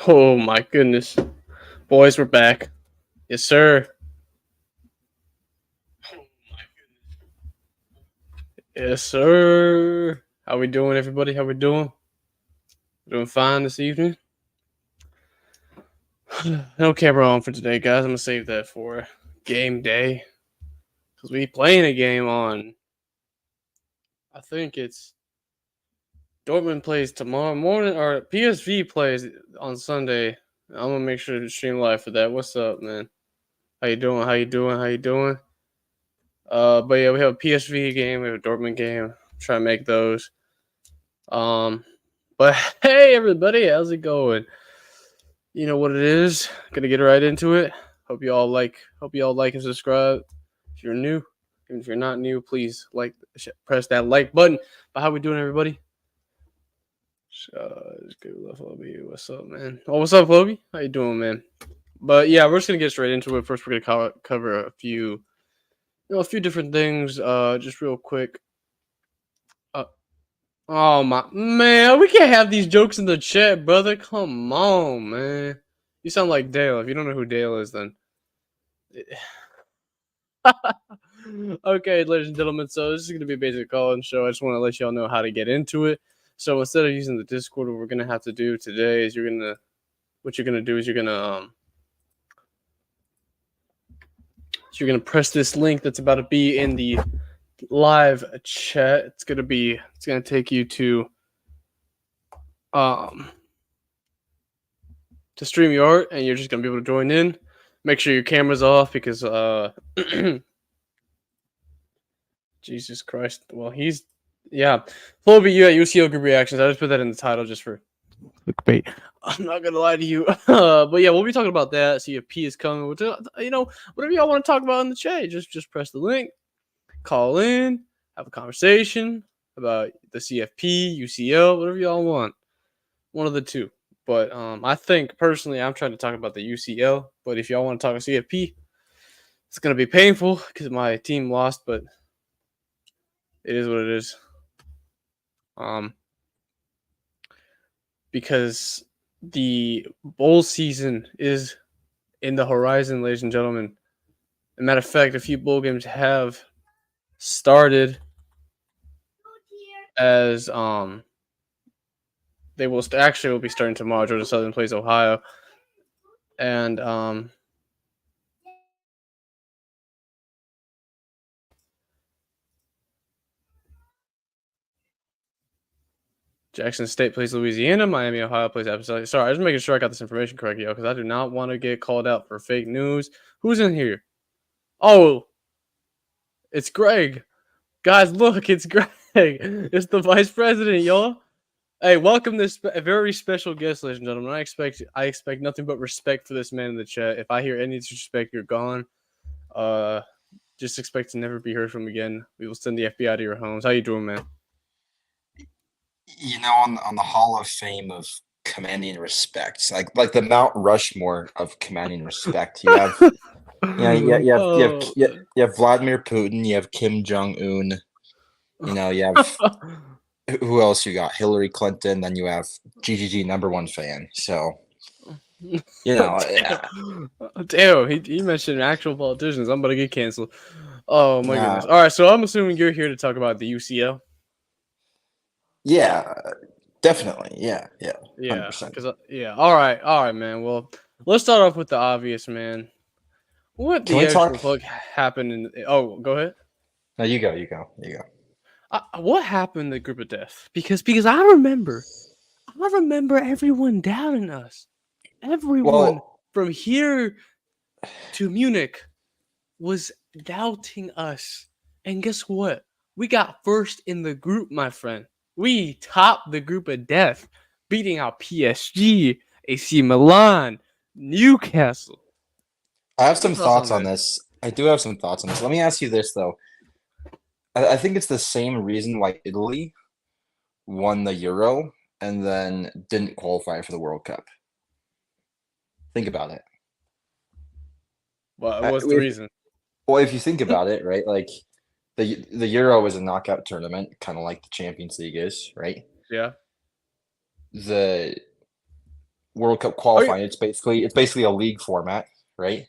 Oh my goodness. Boys, we're back. Yes, sir. Yes, sir. How we doing, everybody? How we doing? Doing fine this evening? No camera on for today, guys. I'm gonna save that for game day. Because we playing a game on I think it's Dortmund plays tomorrow morning or PSV plays on Sunday. I'm gonna make sure to stream live for that. What's up, man? How you doing? How you doing? How you doing? But yeah, we have a PSV game, we have a Dortmund game. Try to make those. Um, but hey, everybody, how's it going? You know what it is. Gonna get right into it. Hope you all like and subscribe. If you're new, even if you're not new, please press that like button. But how we doing, everybody? Just give love, Floby. What's up, man? Oh, what's up, Floby? How you doing, man? But yeah, we're just gonna get straight into it. First, we're gonna cover a few, a few different things. Just real quick. Oh my man, we can't have these jokes in the chat, brother. Come on, man. You sound like Dale. If you don't know who Dale is, then okay, ladies and gentlemen. So this is gonna be a basic call-in show. I just want to let y'all know how to get into it. So instead of using the Discord, what we're gonna have to do today is you're gonna press this link that's about to be in the live chat. It's gonna take you to StreamYard, and you're just gonna be able to join in. Make sure your camera's off because Jesus Christ. Well, Floby, you at UCL group reactions. I just put that in the title just for clickbait. I'm not gonna lie to you. But yeah, we'll be talking about that. CFP is coming. Whatever y'all want to talk about in the chat, just press the link, call in, have a conversation about the CFP, UCL, whatever y'all want. One of the two. But I think personally, I'm trying to talk about the UCL. But if y'all want to talk CFP, it's gonna be painful because my team lost. But it is what it is. Because the bowl season is in the horizon, ladies and gentlemen. As a matter of fact, a few bowl games have started as they will actually be starting tomorrow. Georgia Southern plays Ohio, and Jackson State plays Louisiana. Miami, Ohio plays App. Sorry, I'm just making sure I got this information correct, yo, because I do not want to get called out for fake news. Who's in here? Oh, it's Greg. Guys, look, it's Greg. It's the vice president, y'all. Hey, welcome this very special guest, ladies and gentlemen. I expect nothing but respect for this man in the chat. If I hear any disrespect, you're gone. Just expect to never be heard from again. We will send the FBI to your homes. How you doing, man? You know, on the Hall of Fame of commanding respect, like the Mount Rushmore of commanding respect, you have you have Vladimir Putin, you have Kim Jong-un, you have who else you got? Hillary Clinton, then you have GGG #1 fan. So Damn, he mentioned actual politicians. I'm about to get canceled. Oh my goodness. All right, so I'm assuming you're here to talk about the UCL. Yeah, definitely. Yeah. 100%. All right, man. Well, let's start off with the obvious, man. What the actual fuck happened in? Oh, go ahead. No, you go. What happened in the group of death? Because I remember everyone doubting us. Everyone from here to Munich was doubting us. And guess what? We got first in the group, my friend. We topped the group of death, beating out PSG, AC Milan, Newcastle. I have some thoughts on this. I do have some thoughts on this. Let me ask you this, though. I think it's the same reason why Italy won the Euro and then didn't qualify for the World Cup. Think about it. What's the reason? Well, if you think about it, right, like the Euro is a knockout tournament, kind of like the Champions League is, right? Yeah. World Cup Are you qualifying. It's basically a league format, right?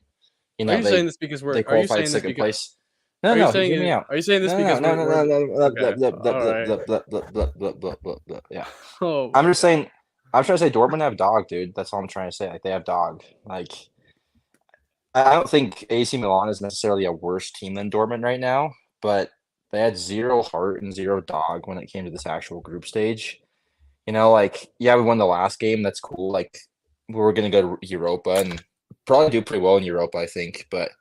You are know, you saying this because they are you qualified saying this second because place. No, no, hear me out. are you saying this No, no, because no, no, we're no, the, no, no, blah, okay, blah, blah, all blah, right. blah, blah, blah, blah, blah, blah, blah, blah, blah. Oh I'm my just god. saying. I'm trying to say Dortmund have dog, dude. That's all I'm trying to say. Like they have dog. Like I don't think AC Milan is necessarily a worse team than Dortmund right now, but they had zero heart and zero dog when it came to this actual group stage. You know, like yeah, we won the last game. That's cool. Like we were gonna go to Europa and probably do pretty well in Europa, I think. But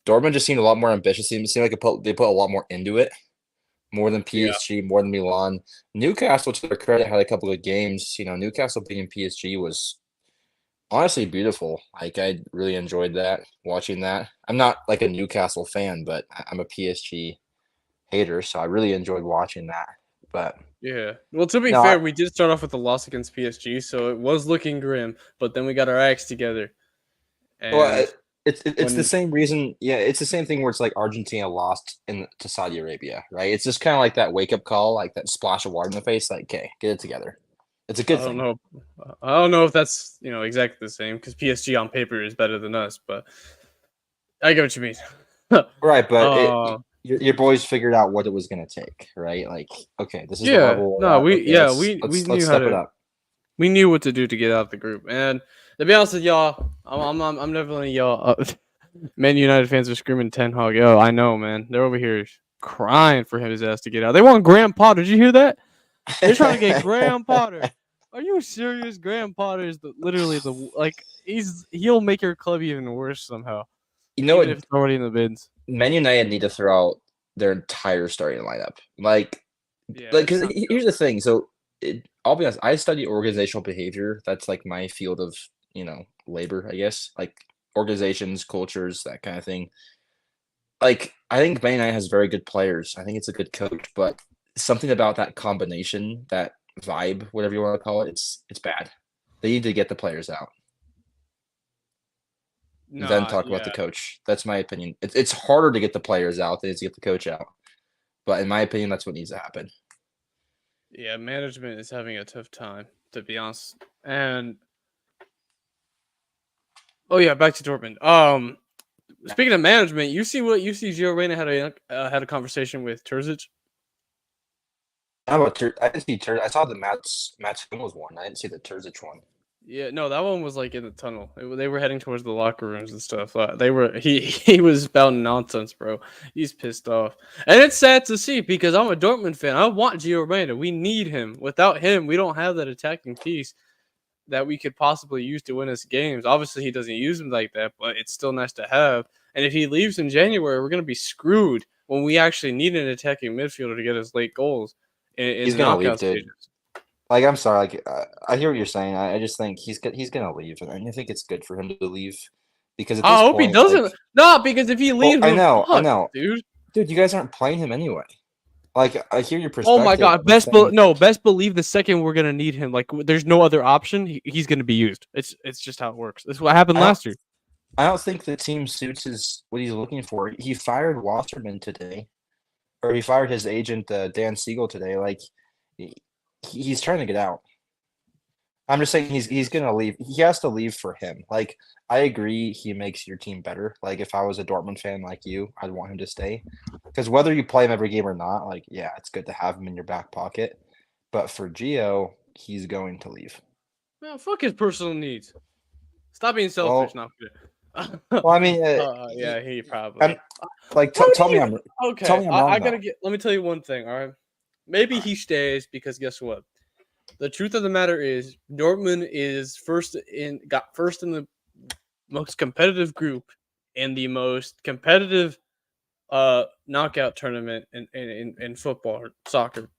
Dortmund just seemed a lot more ambitious. Seemed like they put a lot more into it, more than Yeah. PSG, more than Milan. Newcastle, to their credit, had a couple of games. You know, Newcastle beating PSG was honestly beautiful. Like I really enjoyed that, watching that. I'm not like a Newcastle fan, but I'm a PSG hater, so I really enjoyed watching that. But Yeah. Well, to be no, fair, we did start off with a loss against PSG, so it was looking grim, but then we got our acts together. well, And it's the when same reason. Yeah, it's the same thing where it's like Argentina lost in to Saudi Arabia, right? It's just kind of like that wake up call, like that splash of water in the face. Like, okay, get it together. It's a I good don't thing. know I don't know if that's, exactly the same cuz PSG on paper is better than us, but I get what you mean. Right, but uh your boys figured out what it was gonna take, right? Like, okay, this is the yeah, level we're no, at. we Okay, yeah, we let's knew how step it to up. we knew what to do to get out of the group. And to be honest with y'all, I'm definitely y'all. Man United fans are screaming Ten Hag. Yo, I know, man. They're over here crying for his ass to get out. They want Graham Potter. Did you hear that? They're trying to get Graham Potter. Are you serious? Graham Potter is literally the like he'll make your club even worse somehow, You know even if what? it's already in the bins. Man United need to throw out their entire starting lineup. Yeah, Like, it's because time to here's the thing. So, I'll be honest. I study organizational behavior. That's like my field of labor, I guess. Like organizations, cultures, that kind of thing. Like, I think Man United has very good players. I think it's a good coach, but something about that combination, that vibe, whatever you want to call it, it's bad. They need to get the players out, go. then Nah, talk about the yeah, coach. That's my opinion. It's harder to get the players out than it is to get the coach out. But in my opinion, that's what needs to happen. yeah. Management is having a tough time, to be honest. And oh yeah, back to Dortmund. Speaking of management, you see Gio Reyna had a conversation with Terzic. How about I didn't see I saw the Mats Hummels one. I didn't see the Terzic one. Yeah, no, that one was like in the tunnel. They were heading towards the locker rooms and stuff. They were he was spouting nonsense, bro. He's pissed off, and it's sad to see because I'm a Dortmund fan. I want Gio Reyna. We need him. Without him, we don't have that attacking piece that we could possibly use to win us games. Obviously, he doesn't use him like that, but it's still nice to have. And if he leaves in January, we're gonna be screwed when we actually need an attacking midfielder to get us late goals in He's the gonna leave, knockout dude. stages. Like, I'm sorry. Like, I hear what you're saying. I just think he's gonna leave, and I think it's good for him to leave because at I this hope he point, like, doesn't. No, because if he well, leaves, we're I fucked, know, dude. dude. You guys aren't playing him anyway. Like, I hear your Oh my perspective. god, I'm just saying, best believe the second we're gonna need him, like there's no other option. He's gonna be used. It's just how it works. This is what happened I don't last year. I don't think the team suits his what he's looking for. He fired Wasserman today, or he fired his agent Dan Siegel today. Like, he, he's trying to get out. I'm just saying he's gonna leave. He has to leave for him. Like, I agree, he makes your team better. Like, if I was a Dortmund fan like you, I'd want him to stay because whether you play him every game or not, like, yeah, it's good to have him in your back pocket. But for Gio, he's going to leave. Man, fuck his personal needs. Stop being selfish. Well, Not well, I mean, yeah, he probably. I'm like, How tell do me you? tell Okay, me I'm wrong I gotta though. get. Let me tell you one thing. All right, maybe he stays because guess what? The truth of the matter is, Dortmund is got first in the most competitive group in the most competitive knockout tournament in football or soccer.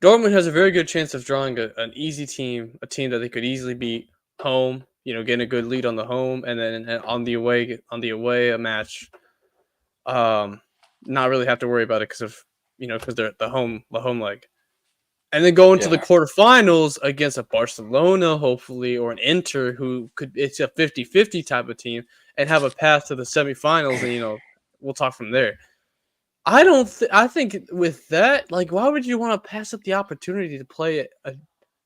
Dortmund has a very good chance of drawing an easy team, a team that they could easily beat home. Getting a good lead on the home, and then on the away a match. Not really have to worry about it because they're the home leg, and then go into the Yeah. quarterfinals against a Barcelona, hopefully, or an Inter who could it's a 50-50 type of team, and have a path to the semifinals, and we'll talk from there. I don't. I think with that, like, why would you want to pass up the opportunity to play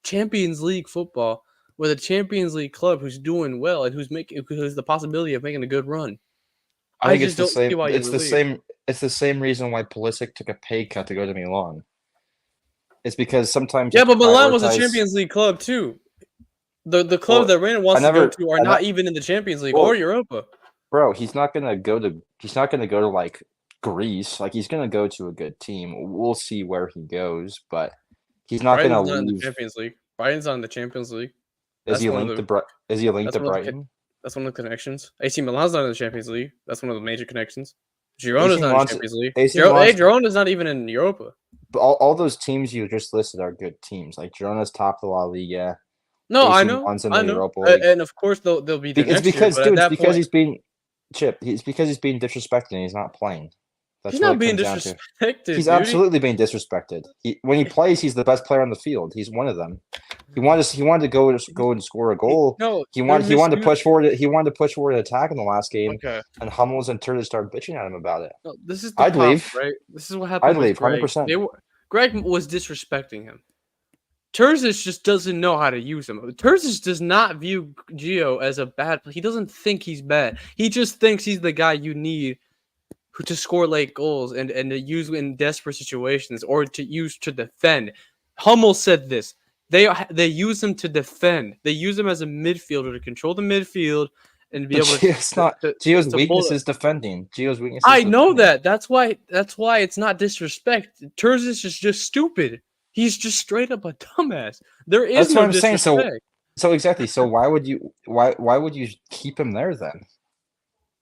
Champions League football with a Champions League club who's doing well and who has the possibility of making a good run. I I think it's just the don't see same. why you It's would the leave. same. It's the same reason why Pulisic took a pay cut to go to Milan. It's because sometimes you Yeah, have to but Milan was a prioritize. Champions League club too. The club Well, that Reina I wants to go never. to are I not not. even in the Champions League or Well, Europa. bro, he's not gonna go to. He's not gonna go to like Greece. Like he's gonna go to a good team. We'll see where he goes, but he's not gonna Brighton's not in the leave. Champions League. Brighton's not in the Champions League. Is That's he one of linked to? the Is he linked that's to one of the Brighton? that's one of the connections. AC Milan's not in the Champions League. That's one of the major connections. AC Girona's not in the Milan's. Champions League. AC Milan's. Girona's not even in Europa. But all those teams you just listed are good teams. Like Girona's top of the La Liga. No, I AC know, Milan's in I the know, Europa League. and of course they'll be there It's next year. because, But at dude, it's that because point, he's being Chip. It's because he's being disrespected and he's not playing. he's That's what not it being comes down to. disrespected, He's dude. absolutely being disrespected. When he plays, he's the best player on the field. He's one of them. He wanted to go and score a goal. No, He they're wanted he wanted to misusing. push forward. He wanted to push forward an attack in the last game, Okay, and Hummels and Turtis started bitching at him about it. no, this is the I'd problem, leave. right? This is what I'd happened with leave. Greg. 100%. Greg was disrespecting him. Terzic just doesn't know how to use him. Terzic does not view Gio as a bad player. He doesn't think he's bad. He just thinks he's the guy you need to score late goals and to use in desperate situations or to use to defend. Hummel said this. They use him to defend. They use him as a midfielder to control the midfield and be But able Gio's not. Gio's to pull weakness it. is defending. Gio's weakness is I know defending. that. That's why it's not disrespect. Terzic is just stupid. He's just straight up a dumbass. There is That's no what I'm saying. disrespect. So exactly. So why would you keep him there then?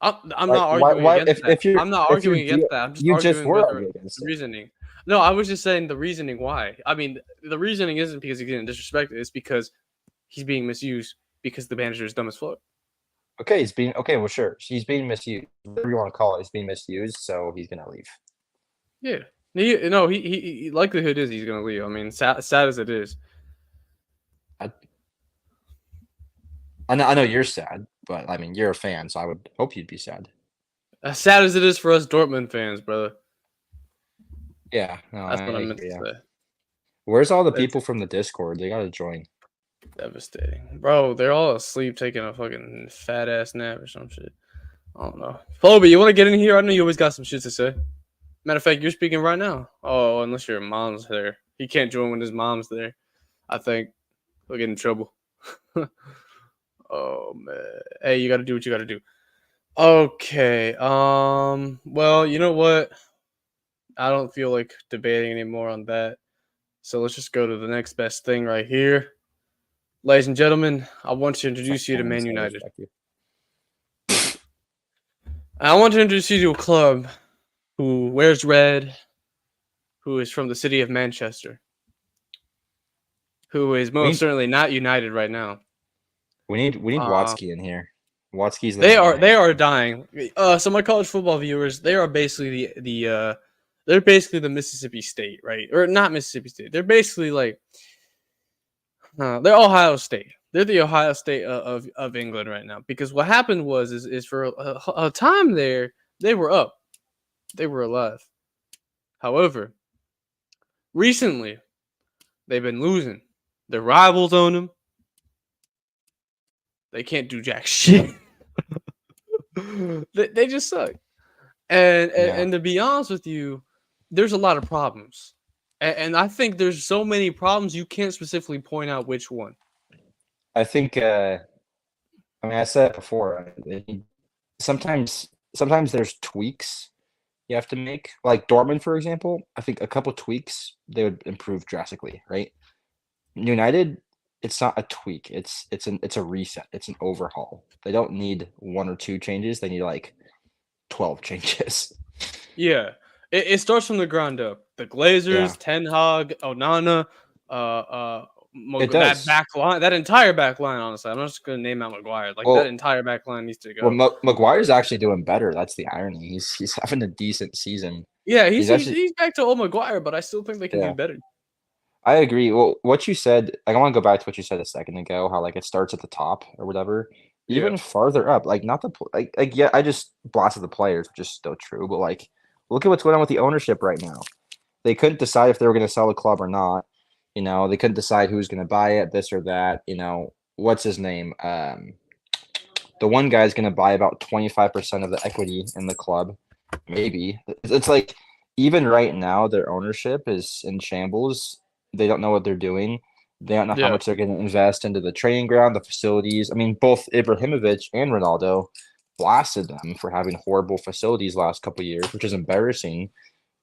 I'm Like not arguing against that. if you're I'm not if you're arguing against Gio, that. I'm just you just arguing were with arguing the against it. reasoning. No, I was just saying the reasoning why. I mean, the reasoning isn't because he's getting disrespected. It's because he's being misused because the manager is dumb as fuck. Okay, he's being okay. Well, sure, he's being misused. Whatever you want to call it, he's being misused. So he's gonna leave. Yeah. He likelihood is he's gonna leave. I mean, sad as it is. I know you're sad, but I mean you're a fan, so I would hope you'd be sad. As sad as it is for us Dortmund fans, brother. Yeah, no, That's what I I meant hear to ya. say. Where's all the It's people from the Discord? They gotta join. devastating, bro. They're all asleep, taking a fucking fat ass nap or some shit. I don't know. Phoebe, you want to get in here? I know you always got some shit to say. Matter of fact, you're speaking right now. Oh, unless your mom's there. He can't join when his mom's there. I think he'll get in trouble. Oh man. Hey, you gotta do what you gotta do. Okay. Well, you know what? I don't feel like debating anymore on that. So let's just go to the next best thing right here. Ladies and gentlemen, I want to introduce you to Man I United. respect you. I want to introduce you to a club who wears red, who is from the city of Manchester, who is most certainly not united right now. We need Watsky in here. Watsky's the They man. are dying. So my college football viewers, they are basically they're basically the Mississippi State, right? Or not Mississippi State. They're basically like they're Ohio State. They're the Ohio State of England right now. Because what happened was is for a time there, they were up. They were alive. However, recently, they've been losing. Their rivals own them. They can't do jack shit. they just suck. And to be honest with you, there's a lot of problems. And I think there's so many problems you can't specifically point out which one. I think I mean I said it before. Sometimes there's tweaks you have to make. Like Dortmund, for example, I think a couple tweaks they would improve drastically, right? United, it's not a tweak. It's a reset. It's an overhaul. They don't need one or two changes. They need like 12 changes. Yeah. It starts from the ground up. The Glazers, Ten Hag, Onana, that back line, that entire back line, honestly. I'm not just going to name out Maguire. That entire back line needs to go. Well, Maguire's actually doing better. That's the irony. He's having a decent season. Yeah, he's back to old Maguire, but I still think they can do better. I agree. Well, what you said, I want to go back to what you said a second ago, how it starts at the top or whatever. Even farther up, not the yeah, I just blasted the players, which is still true, but look at what's going on with the ownership right now. They couldn't decide if they were going to sell the club or not. They couldn't decide who's going to buy it, this or that. What's his name? The one guy's going to buy about 25% of the equity in the club. Maybe. It's like even right now, their ownership is in shambles. They don't know what they're doing. They don't know how Yeah. much they're going to invest into the training ground, the facilities. I mean, both Ibrahimovic and Ronaldo blasted them for having horrible facilities last couple of years, which is embarrassing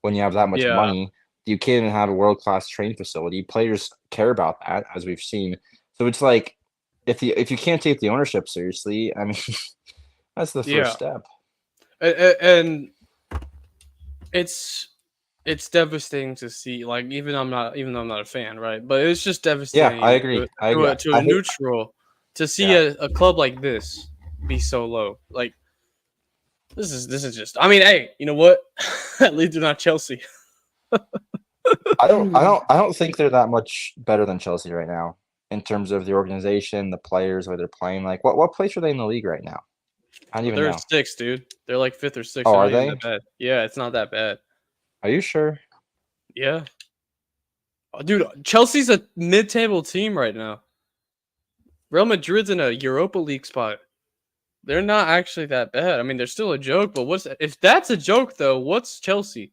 when you have that much Yeah. money. You can't even have a world-class training facility. Players care about that, as we've seen. So it's like if you can't take the ownership seriously, I mean, that's the first Yeah. step. And it's devastating to see. Like even though I'm not a fan, right? But it's just Yeah, I devastating agree. I agree. to a I hate. neutral to see Yeah, a club like this be so low. Like this is just. I mean, hey, you know what? At least they're not Chelsea. I don't think they're that much better than Chelsea right now in terms of the organization, the players, where they're playing. Like, what place are they in the league right now? I don't even They're know. six, dude. They're like fifth or sixth. Oh, They're are not even they? that bad. Yeah, it's not that bad. Are you sure? Yeah, dude. Chelsea's a mid-table team right now. Real Madrid's in a Europa League spot. They're not actually that bad. I mean, they're still a joke, but if that's a joke though? What's Chelsea?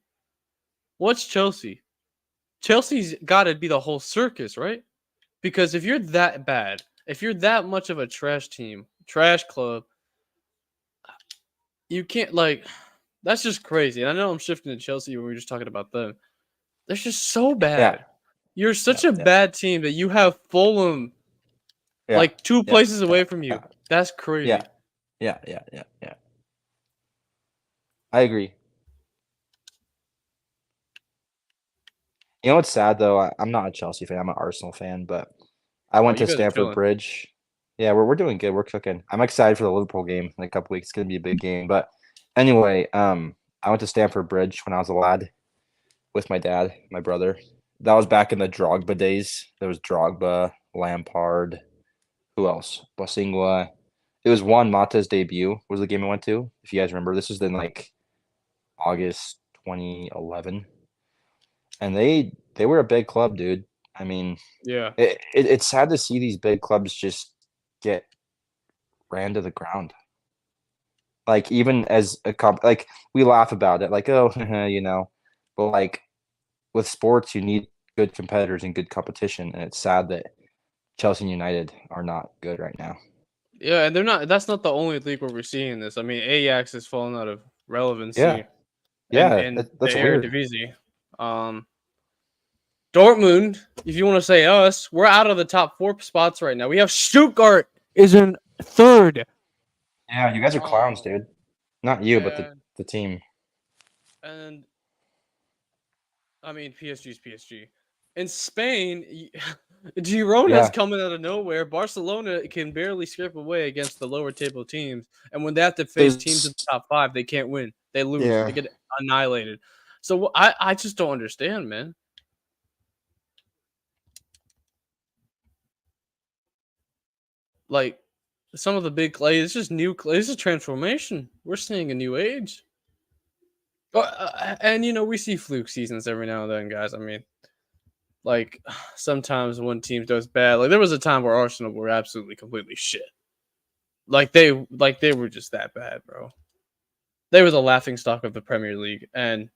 What's Chelsea? Chelsea's got to be the whole circus, right? Because if you're that bad, if you're that much of a trash team, trash club, you can't like. That's just crazy. And I know I'm shifting to Chelsea when we were just talking about them. They're just so Yeah, bad. You're yeah, such a yeah, bad team that you have Fulham yeah, like two yeah, places away from yeah, you. That's yeah, crazy. yeah, yeah, yeah, yeah. I agree. You know what's sad though? I'm not a Chelsea fan. I'm an Arsenal fan, but I Oh, went you to guys are Stamford chilling. Bridge. Yeah, we're doing good. We're cooking. I'm excited for the Liverpool game in a couple weeks. It's gonna be a big game. But anyway, I went to Stamford Bridge when I was a lad with my dad, my brother. That was back in the Drogba days. There was Drogba, Lampard, who else? Bosingwa. It was Juan Mata's debut was the game I went to. If you guys remember, this was in like August 2011, and they were a big club, dude. I mean, Yeah. it's sad to see these big clubs just get ran to the ground. Like even as a like we laugh about it, like oh, but like with sports, you need good competitors and good competition, and it's sad that Chelsea and United are not good right now. Yeah, and they're not that's not the only league where we're seeing this. I mean, Ajax has fallen out of Yeah, relevancy yeah, in the that's weird. Eredivisie. Um Dortmund, if you want to say us, we're out of the top 4 spots right now. We have Stuttgart is in third. Yeah, you guys are clowns, Um dude. Not you, but and the team. and I mean PSG's PSG. In Spain, Girona's Yeah, coming out of nowhere. Barcelona can barely scrape away against the lower table teams, and when they have to face teams in there's the top 5, they can't win. They lose. They yeah, get annihilated. So I just don't understand, man. Like some of the big clay, it's just new clay. It's a transformation. We're seeing a new age. And we see fluke seasons every now and then, guys. I mean, like sometimes one team does bad. Like there was a time where Arsenal were absolutely completely shit. Like they were just that bad, bro. They were the laughing stock of the Premier League. And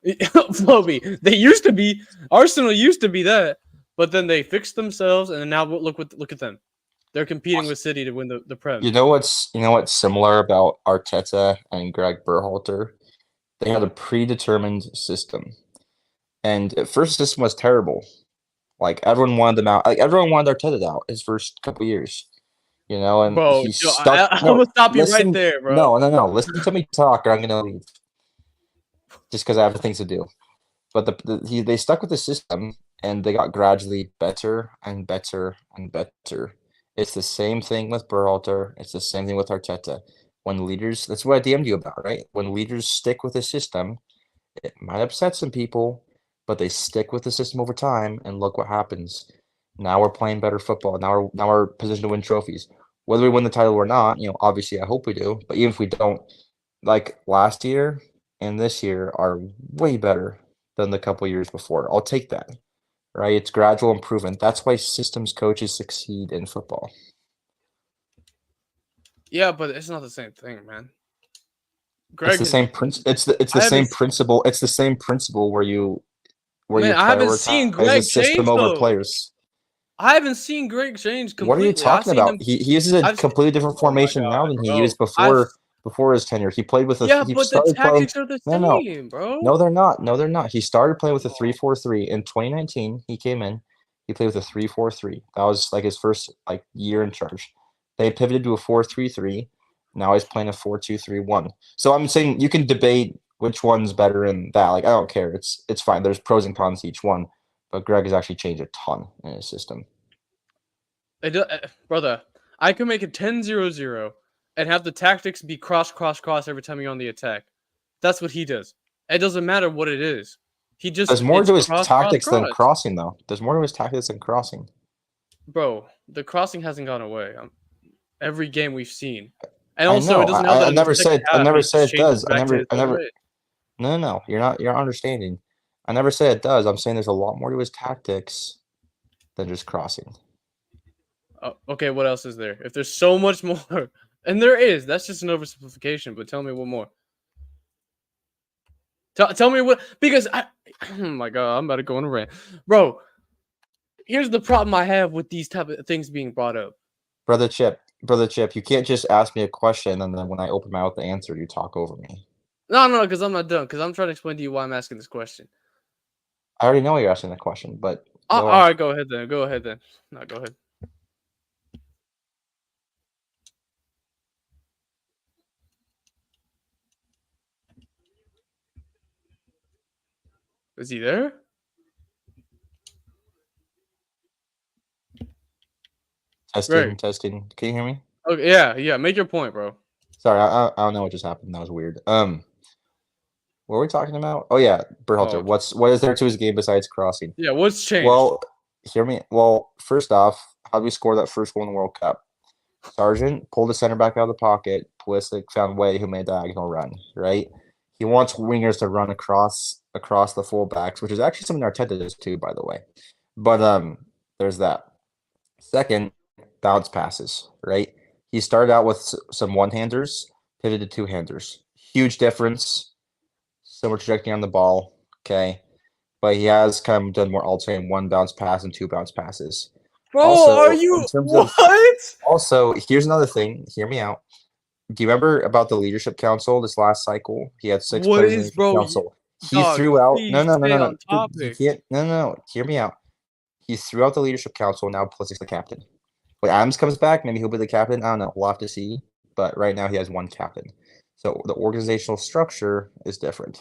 Floby, they used to be Arsenal used to be that, but then they fixed themselves, and now look at them. They're competing with City to win the Prem. what's similar about Arteta and Greg Berhalter? They had a predetermined system, and at first the system was terrible. Like everyone wanted them out. Like everyone wanted Arteta out his first couple years, and Bro, he yo, stuck. I'm No, gonna stop you right listen, there, bro. no, no, no. Listen to me talk, or I'm gonna leave just because I have things to do. But they stuck with the system, and they got gradually better and better and better. It's the same thing with Berhalter. It's the same thing with Arteta. When leaders, that's what I DM'd you about, right? When leaders stick with a system, it might upset some people, but they stick with the system over time, and look what happens. Now we're playing better football. Now we're positioned to win trophies. Whether we win the title or not, obviously I hope we do. But even if we don't, like last year and this year are way better than the couple years before. I'll take that. right? It's gradual improvement. That's why systems coaches succeed in football. Yeah, but it's not the same thing, man. It's Greg the has. same it's the I haven't. same principle. It's the same principle where you Man, I haven't seen prioritize the Greg system change over though. players. I haven't seen Greg change What are you completely. I've talking seen about? him. He uses a I've. Se- completely different oh my formation now god, than he bro! used before his tenure. He played with a Yeah, he but the started playing tactics are the no no same, bro. no they're not. No, they're not. He started playing with a Oh, 3-4-3 in 2019. He came in. He played with a 3-4-3. That was like his first like year in charge. They pivoted to a 4-3-3. Now he's playing a 4-2-3-1. So I'm saying you can debate which one's better in that. Like I don't care. It's fine. There's pros and cons to each one. But Greg has actually changed a ton in his system. brother, I can make a 10-0-0 and have the tactics be cross, cross, cross every time you're on the attack. That's what he does. It doesn't matter what it is. There's more It's to his cross, cross, tactics than cross. crossing, though. There's more to his tactics than crossing. Bro, the crossing hasn't gone away. Every game we've seen. And I also, it know. doesn't help that I in the never second said I half, never he said just it changes does. back to his I old never. way. No, no, no. You're not understanding. I never said it does. I'm saying there's a lot more to his tactics than just crossing. Oh, okay, what else is there? If there's so much more, and there is, that's just an oversimplification. But tell me what more. Tell me what, because I. Oh my god, I'm about to go on a rant, bro. Here's the problem I have with these type of things being brought up. Brother Chip, you can't just ask me a question and then when I open my mouth to answer, you talk over me. No, because I'm not done. Because I'm trying to explain to you why I'm asking this question. I already know you're asking the question, but go All on. right, go ahead then. Go ahead then. No, go ahead. Is he there? Testing, Greg. testing. Can you hear me? Okay, yeah. Make your point, bro. Sorry, I don't know what just happened. That was weird. What were we talking about? Oh yeah, Berhalter. Oh, What is there to his game besides crossing? yeah. What's changed? Well, hear me. Well, first off, how did we score that first goal in the World Cup? Sargent pulled the center back out of the pocket. Pulisic found Way, who made the diagonal run. Right. He wants wingers to run across the fullbacks, which is actually something Arteta does too, by the way. But there's that. Second, bounce passes. Right. He started out with some one-handers, pivoted to two-handers. Huge difference. Similar trajectory on the ball. Okay. But he has kind of done more alternating one bounce pass and two bounce passes. Bro, are Also, in you terms of what? also, here's another thing. Hear me out. Do you remember about the leadership council this last cycle? He had six What players in the is, leadership bro? council. He Dog, threw out please stay no. on Dude, he topic. can't no. Hear me out. He threw out the leadership council. Now Pulisic's the captain. When Adams comes back, maybe he'll be the captain. I don't know. We'll have to see. But right now he has one captain. So the organizational structure is different.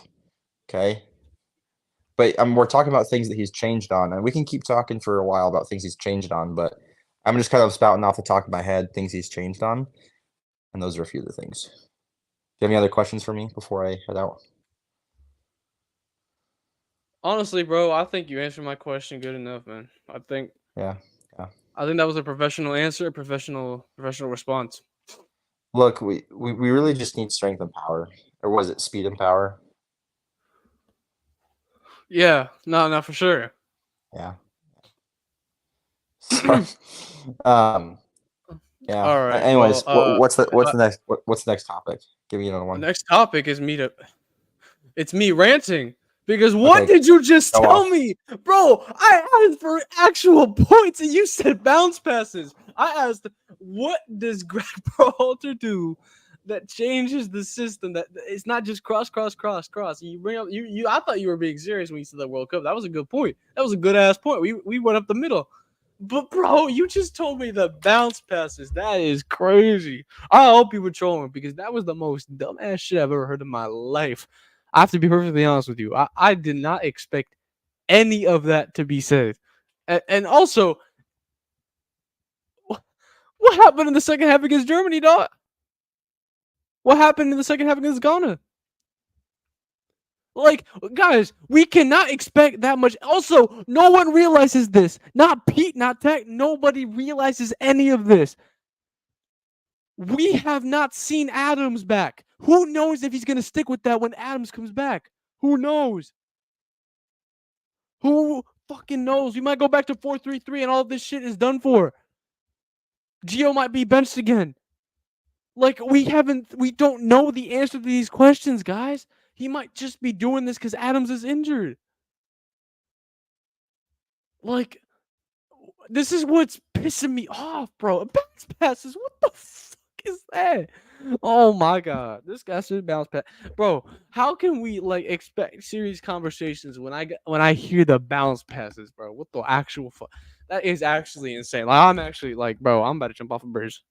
Okay. But we're talking about things that he's changed on, and we can keep talking for a while about things he's changed on. But I'm just kind of spouting off the top of my head things he's changed on, and those are a few of the things. Do you have any other questions for me before I head out? Honestly, bro, I think you answered my question good enough, man. Yeah, yeah. I think that was a professional answer, a professional response. Look, we really just need strength and power, or was it speed and power? Yeah, no, for sure. Yeah. Sorry. Um. Yeah. All right. Well, Anyways, if I, what's the next topic? Give me another the one. next topic is me to. It's me ranting because what Okay, did you just go tell off. me, bro? I asked for actual points and you said bounce passes. I asked, what does Greg Berhalter do that changes the system? That it's not just cross, cross, cross, cross. You bring up you. I thought you were being serious when you said the World Cup. That was a good point. That was a good ass point. We went up the middle. But bro, you just told me the bounce passes. That is crazy. I hope you were trolling because that was the most dumbass shit I've ever heard in my life. I have to be perfectly honest with you. I did not expect any of that to be said. And also, what happened in the second half against Germany, dog? What happened in the second half against Ghana? Like, guys, we cannot expect that much. Also, no one realizes this. Not Pete, not Tech. Nobody realizes any of this. We have not seen Adams back. Who knows if he's going to stick with that when Adams comes back? Who knows? Who fucking knows? We might go back to 4-3-3 and all of this shit is done for. Gio might be benched again. Like, we don't know the answer to these questions, guys. He might just be doing this because Adams is injured. Like, this is what's pissing me off, bro. Bounce passes. What the fuck is that? Oh my god, this guy should bounce pass, bro. How can we like expect serious conversations when I hear the bounce passes, bro? What the actual fuck? That is actually insane. Like, I'm actually like, bro, I'm about to jump off a bridge,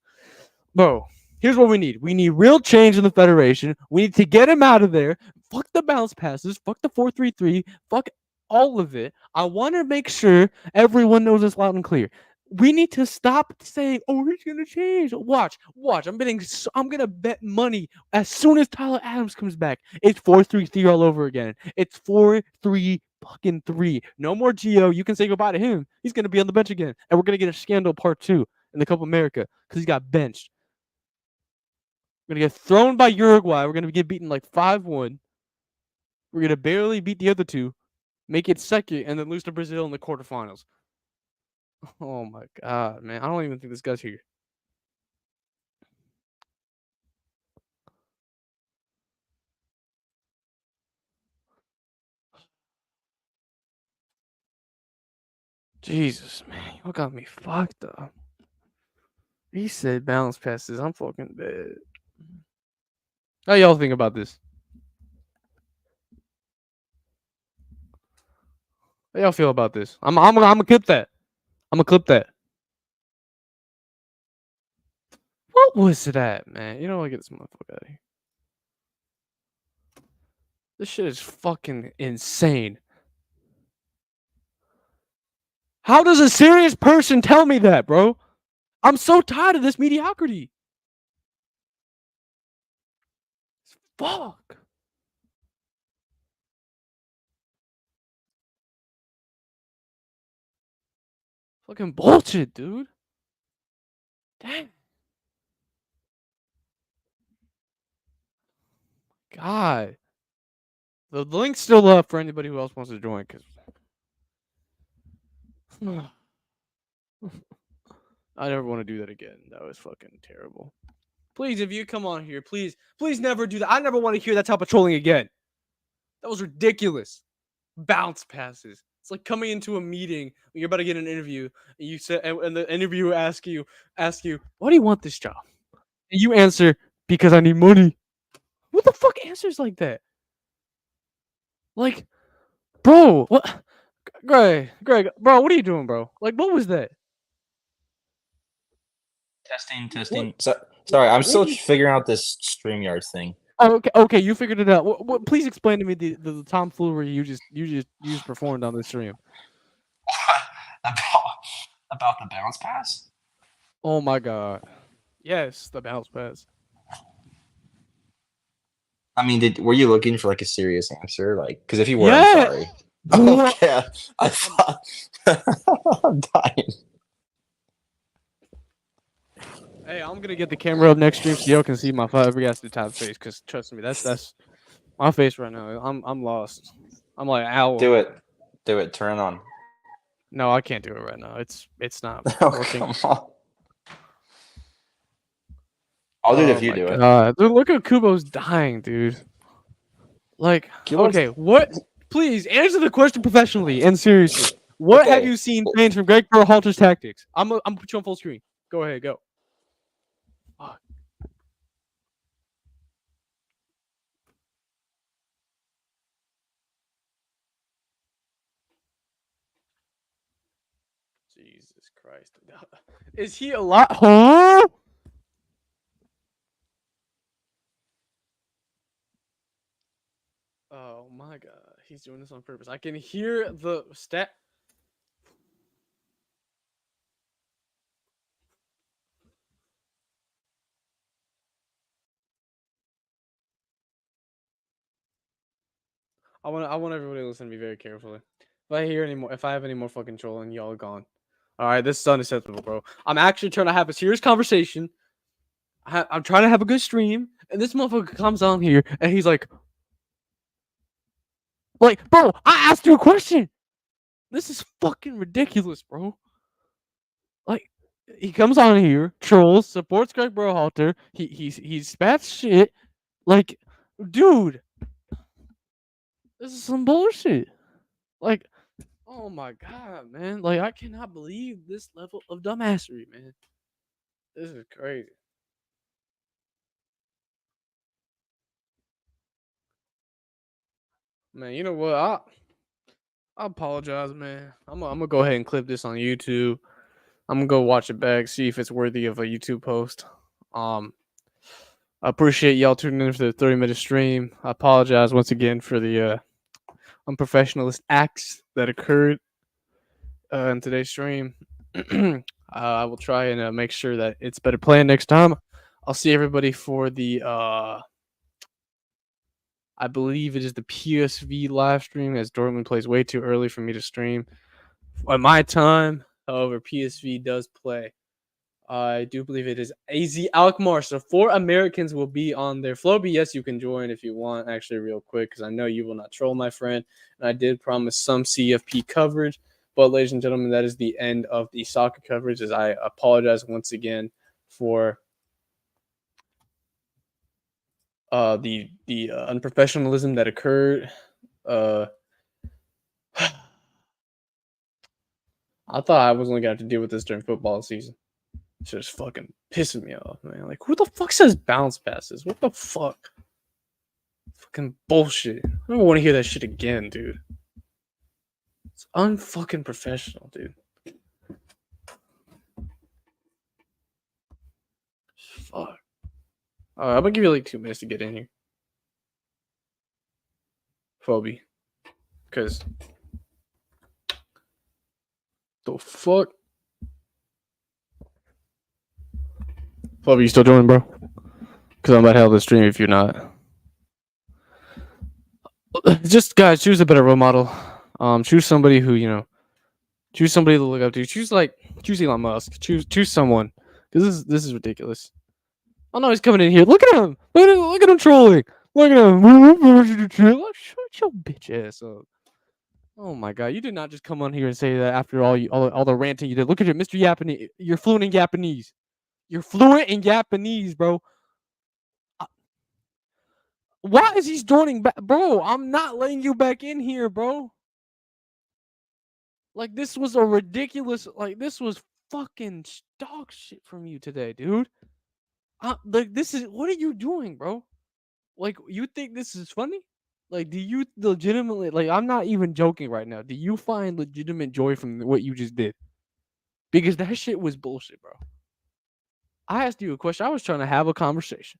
bro. Here's what we need. We need real change in the federation. We need to get him out of there. Fuck the bounce passes. Fuck the 4-3-3. Fuck all of it. I want to make sure everyone knows this loud and clear. We need to stop saying, "Oh, he's gonna change." Watch. I'm gonna bet money as soon as Tyler Adams comes back, it's 4-3-3 all over again. It's 4-3 fucking 3. No more Gio. You can say goodbye to him. He's gonna be on the bench again, and we're gonna get a scandal part 2 in the Copa America because he got benched. We're gonna get thrown by Uruguay. We're gonna get beaten like 5-1. We're gonna barely beat the other two, make it second, and then lose to Brazil in the quarterfinals. Oh my god, man! I don't even think this guy's here. Jesus, man, you got me fucked up. He said bounce passes. I'm fucking dead. How y'all think about this? How y'all feel about this? I'm gonna clip that. I'm gonna clip that. What was that, man? You know what? Get this motherfucker out of here. This shit is fucking insane. How does a serious person tell me that, bro? I'm so tired of this mediocrity. Fuck. Fucking bullshit, dude. Dang. God. The link's still up for anybody who else wants to join, because I never want to do that again. That was fucking terrible. Please, if you come on here, please never do that. I never want to hear that type of trolling again. That was ridiculous. Bounce passes. It's like coming into a meeting when you're about to get an interview, and you say, and the interviewer asks you, why do you want this job? And you answer, because I need money. What the fuck answers like that? Like, bro, what? Greg, bro, what are you doing, bro? Like, what was that? Testing. Sorry, I'm still figuring out this StreamYard thing. Oh, okay, you figured it out. Please explain to me the tomfoolery you just performed on the stream. about the bounce pass? Oh my god. Yes, the bounce pass. I mean, were you looking for like a serious answer? Like, because if you were, Yeah. I'm sorry. Okay, I thought I'm dying. Hey, I'm gonna get the camera up next stream so y'all can see my flabbergasted top face. Because trust me, that's my face right now. I'm lost. I'm like owl. Do it. Turn it on. No, I can't do it right now. It's not working. Come on. I'll do it if you do it. Dude, look at Kubo's dying, dude. Like, okay, what? Please answer the question professionally and seriously. What have you seen change from Greg Berhalter's tactics? I'm gonna put you on full screen. Go ahead, go. Fuck. Jesus Christ. Is he a lot? Huh? Oh my god. He's doing this on purpose. I can hear the stat. I want everybody to listen to me very carefully. If I have any more fucking trolling, y'all are gone. All right, this is unacceptable, bro. I'm actually trying to have a serious conversation. I'm trying to have a good stream, and this motherfucker comes on here and he's like, bro, I asked you a question. This is fucking ridiculous, bro. Like, he comes on here, trolls, supports Greg Berhalter. He spats shit. Like, dude, this is some bullshit. Like, oh my god, man. Like, I cannot believe this level of dumbassery, man. This is crazy. Man, you know what? I apologize, man. I'm gonna go ahead and clip this on YouTube. I'm gonna go watch it back, see if it's worthy of a YouTube post. I appreciate y'all tuning in for the 30-minute stream. I apologize once again for the unprofessionalist acts that occurred in today's stream. I will try and make sure that it's better planned next time. I'll see everybody for the I believe it is the PSV live stream, as Dortmund plays way too early for me to stream at my time. However, PSV does play. I do believe it is AZ Alkmaar. So 4 Americans will be on there. Floby, yes, you can join if you want, actually, real quick, because I know you will not troll, my friend. And I did promise some CFP coverage. But, ladies and gentlemen, that is the end of the soccer coverage, as I apologize once again for the unprofessionalism that occurred. I thought I was only going to have to deal with this during football season. It's just fucking pissing me off, man. Like, who the fuck says bounce passes? What the fuck? Fucking bullshit. I don't want to hear that shit again, dude. It's unfucking professional, dude. Fuck. Alright, I'm gonna give you like 2 minutes to get in here. Phoebe. Because. The fuck? Phoebe, you still joining, bro? Because I'm about to hell the stream if you're not. Just, guys, choose a better role model. Choose somebody who, choose somebody to look up to. Choose Elon Musk. Choose someone. Because this is ridiculous. Oh no, he's coming in here. Look at him. Look at him trolling. Look at him. Shut your bitch ass up. Oh my god, you did not just come on here and say that after all the ranting you did. Look at you, Mr. Japanese. You're fluent in Japanese. You're fluent in Japanese, bro. Why is he joining back? Bro, I'm not letting you back in here, bro. Like, this was a ridiculous, this was fucking dog shit from you today, dude. Like, what are you doing, bro? Like, you think this is funny? Like, do you legitimately, like, I'm not even joking right now. Do you find legitimate joy from what you just did? Because that shit was bullshit, bro. I asked you a question. I was trying to have a conversation.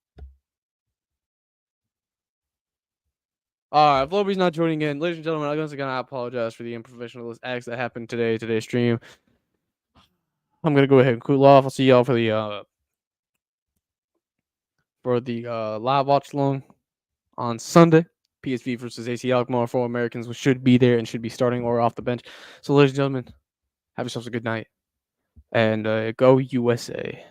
All right, Floby's not joining in. Ladies and gentlemen, once again, I apologize for the unprofessional acts that happened today's stream. I'm going to go ahead and cool off. I'll see y'all for the live watch along on Sunday. PSV versus AC Alkmaar. 4 Americans should be there and should be starting or off the bench. So, ladies and gentlemen, have yourselves a good night. And go USA.